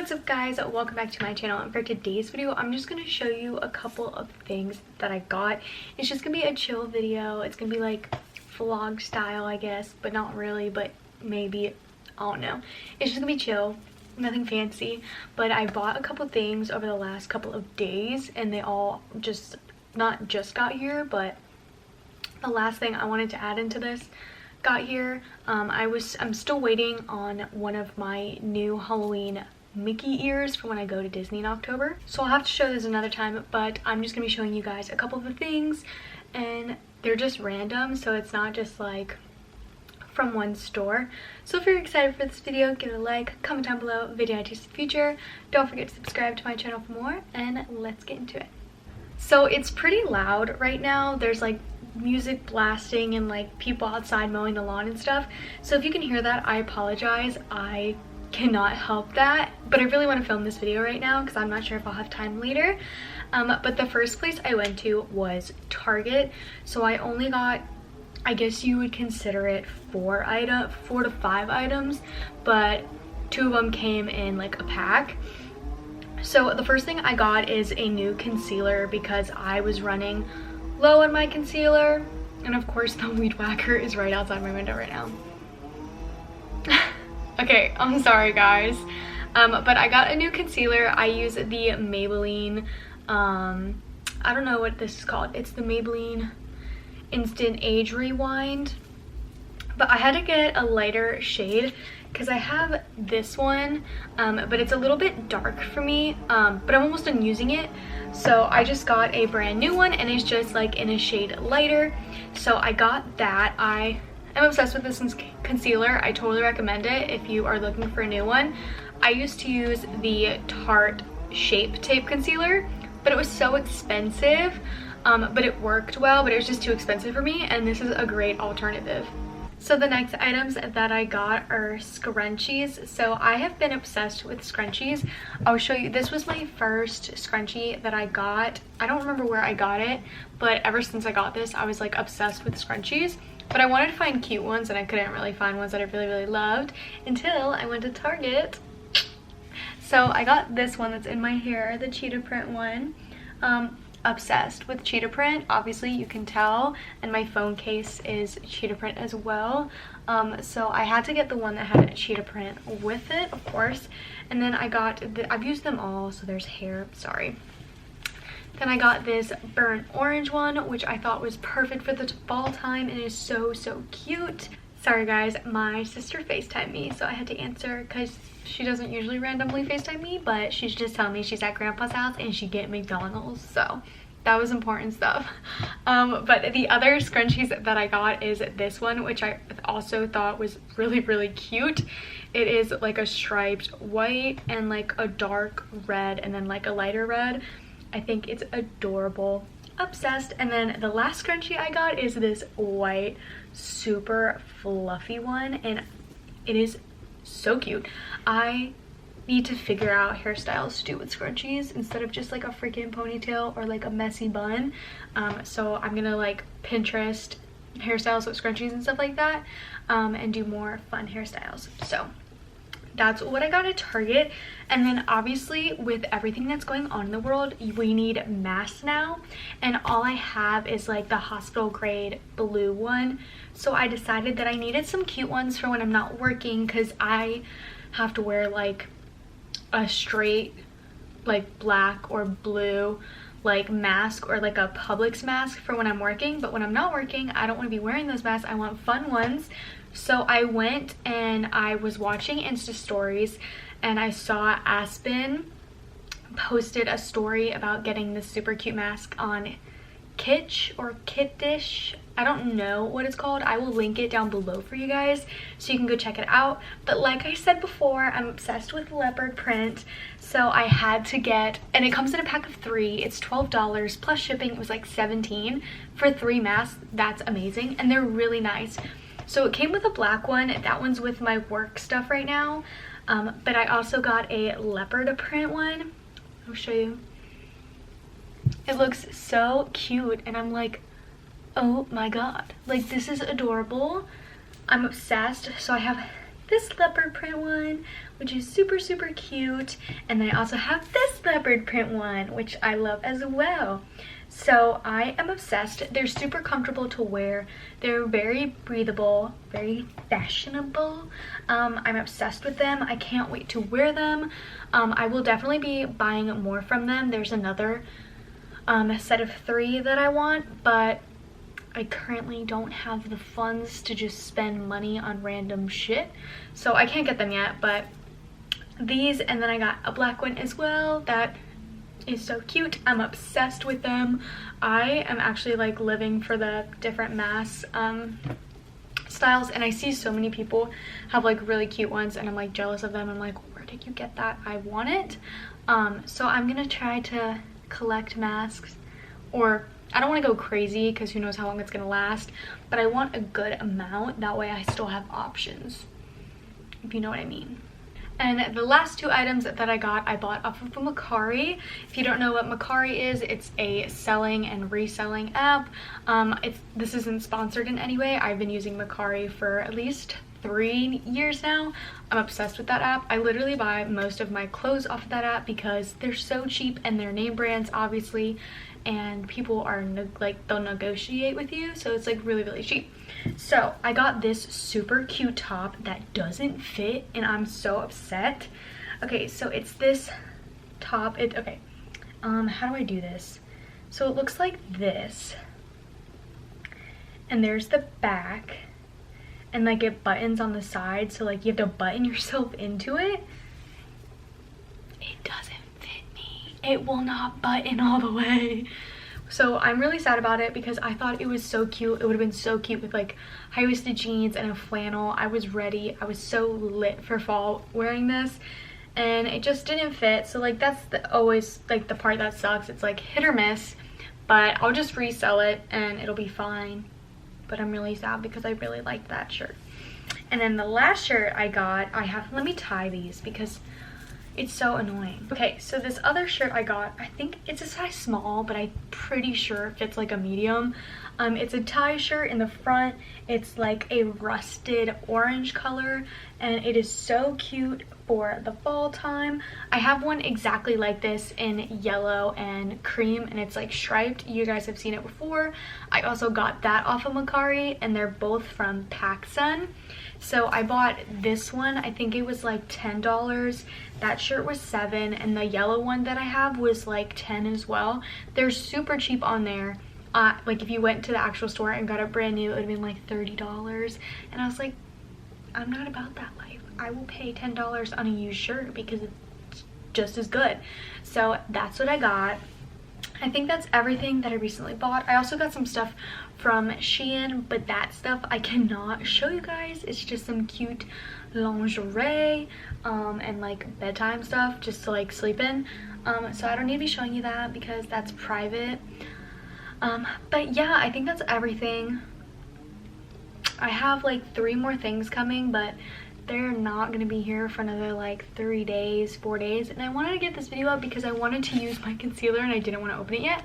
What's up guys, welcome back to my channel, and for today's video I'm just going to show you a couple of things that I got. It's just going to be a chill video. It's going to be like vlog style I guess, but not really, but maybe, I don't know. It's just going to be chill, nothing fancy, but I bought a couple things over the last couple of days and they all just, not just got here, but the last thing I wanted to add into this got here. I'm still waiting on one of my new Halloween Mickey ears for when I go to Disney in October, so I'll have to show this another time, but I'm just gonna be showing you guys a couple of the things and they're just random, so it's not just like from one store. So if you're excited for this video, give it a like, comment down below video ideas in the future, don't forget to subscribe to my channel for more, and let's get into it. So it's pretty loud right now. There's like music blasting and like people outside mowing the lawn and stuff, so if you can hear that, I apologize. I cannot help that, but I really want to film this video right now because I'm not sure if I'll have time later. But the first place I went to was Target, so I only got, I guess you would consider it 4 to 5 items, but 2 of them came in like a pack. So the first thing I got is a new concealer because I was running low on my concealer, and of course the weed whacker is right outside my window right now. Okay, I'm sorry guys, but I got a new concealer. I use the Maybelline, I don't know what this is called. It's the Maybelline Instant Age Rewind, but I had to get a lighter shade because I have this one, but it's a little bit dark for me, but I'm almost done using it. So I just got a brand new one and it's just like in a shade lighter. So I got that. I'm obsessed with this concealer. I totally recommend it if you are looking for a new one. I used to use the Tarte Shape Tape concealer, but it was so expensive, but it worked well, but it was just too expensive for me, and this is a great alternative. So the next items that I got are scrunchies. So I have been obsessed with scrunchies. I'll show you. This was my first scrunchie that I got. I don't remember where I got it, but ever since I got this, I was like obsessed with scrunchies. But I wanted to find cute ones and I couldn't really find ones that I really loved until I went to Target. So I got this one that's in my hair, the cheetah print one. Obsessed with cheetah print, obviously you can tell, and my phone case is cheetah print as well. So I had to get the one that had a cheetah print with it, of course. And then I got, I've used them all, so there's hair, sorry. Then I got this burnt orange one, which I thought was perfect for the fall time and is so cute. Sorry guys, my sister FaceTimed me, so I had to answer because she doesn't usually randomly FaceTime me, but she's just telling me she's at grandpa's house and she get McDonald's, so that was important stuff. But the other scrunchies that I got is this one, which I also thought was really cute. It is like a striped white and like a dark red and then like a lighter red. I think it's adorable. Obsessed. And then the last scrunchie I got is this white super fluffy one, and it is so cute. I need to figure out hairstyles to do with scrunchies instead of just like a freaking ponytail or like a messy bun. So I'm gonna like Pinterest hairstyles with scrunchies and stuff like that, and do more fun hairstyles. So that's what I got at Target. And then obviously with everything that's going on in the world, we need masks now, and all I have is like the hospital grade blue one. So I decided that I needed some cute ones for when I'm not working, because I have to wear like a straight like black or blue like mask or like a Publix mask for when I'm working, but when I'm not working I don't want to be wearing those masks. I want fun ones. So I went and I was watching Insta stories and I saw Aspyn posted a story about getting this super cute mask on KITSCH or KITSCH. I don't know what it's called. I will link it down below for you guys so you can go check it out. But like I said before, I'm obsessed with leopard print, so I had to get, and it comes in a pack of 3. It's $12 plus shipping. It was like $17 for 3 masks. That's amazing, and they're really nice. So it came with a black one. That one's with my work stuff right now. But I also got a leopard print one. I'll show you. It looks so cute and I'm like, oh my god, like this is adorable. I'm obsessed. So I have this leopard print one, which is super, super cute. And then I also have this leopard print one, which I love as well. So I am obsessed. They're super comfortable to wear. They're very breathable, very fashionable. I'm obsessed with them. I can't wait to wear them. I will definitely be buying more from them. There's another set of 3 that I want, but I currently don't have the funds to just spend money on random shit. So I can't get them yet, but these, and then I got a black one as well that is so cute. I'm obsessed with them. I am actually like living for the different mask styles, and I see so many people have like really cute ones and I'm like jealous of them. I'm like, where did you get that? I want it. So I'm gonna try to collect masks, or I don't want to go crazy because who knows how long it's gonna last, but I want a good amount, that way I still have options, if you know what I mean. And the last 2 items that I got, I bought off of MERCARI. If you don't know what MERCARI is, it's a selling and reselling app. This isn't sponsored in any way. I've been using MERCARI for at least 3 years now. I'm obsessed with that app. I literally buy most of my clothes off of that app because they're so cheap and they're name brands, obviously, and people are like, they'll negotiate with you, so it's like really, really cheap. So I got this super cute top that doesn't fit and I'm so upset. Okay, so it's this top. Okay, how do I do this? So it looks like this, and there's the back, and like it buttons on the side, so like you have to button yourself into it. It doesn't fit me. It will not button all the way. So I'm really sad about it because I thought it was so cute. It would have been so cute with like high-waisted jeans and a flannel. I was ready. I was so lit for fall wearing this, and it just didn't fit. So like that's always like the part that sucks. It's like hit or miss, but I'll just resell it and it'll be fine. But I'm really sad because I really liked that shirt. And then the last shirt I got, let me tie these because it's so annoying. Okay, so this other shirt I got, I think it's a size small, but I'm pretty sure it fits like a medium. It's a tie shirt in the front. It's like a rusted orange color, and it is so cute for the fall time. I have one exactly like this in yellow and cream, and it's like striped. You guys have seen it before. I also got that off of MERCARI, and they're both from PacSun. So I bought this one. I think it was like $10. That shirt was $7, and the yellow one that I have was like 10 as well. They're super cheap on there. Like if you went to the actual store and got it brand new, it would have been like $30. And I was like, I'm not about that life. I will pay $10 on a used shirt because it's just as good. So that's what I got. I think that's everything that I recently bought. I also got some stuff from Shein, but that stuff I cannot show you guys. It's just some cute lingerie and like bedtime stuff just to like sleep in. So I don't need to be showing you that because that's private. But yeah, I think that's everything. I have like 3 more things coming, but they're not going to be here for another like 3 days, 4 days. And I wanted to get this video up because I wanted to use my concealer and I didn't want to open it yet.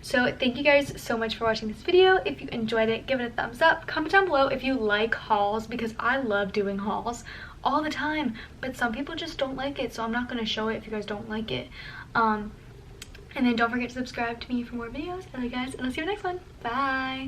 So thank you guys so much for watching this video. If you enjoyed it, give it a thumbs up. Comment down below if you like hauls, because I love doing hauls all the time, but some people just don't like it, so I'm not going to show it if you guys don't like it. And then don't forget to subscribe to me for more videos. I love you guys, and I'll see you in the next one. Bye!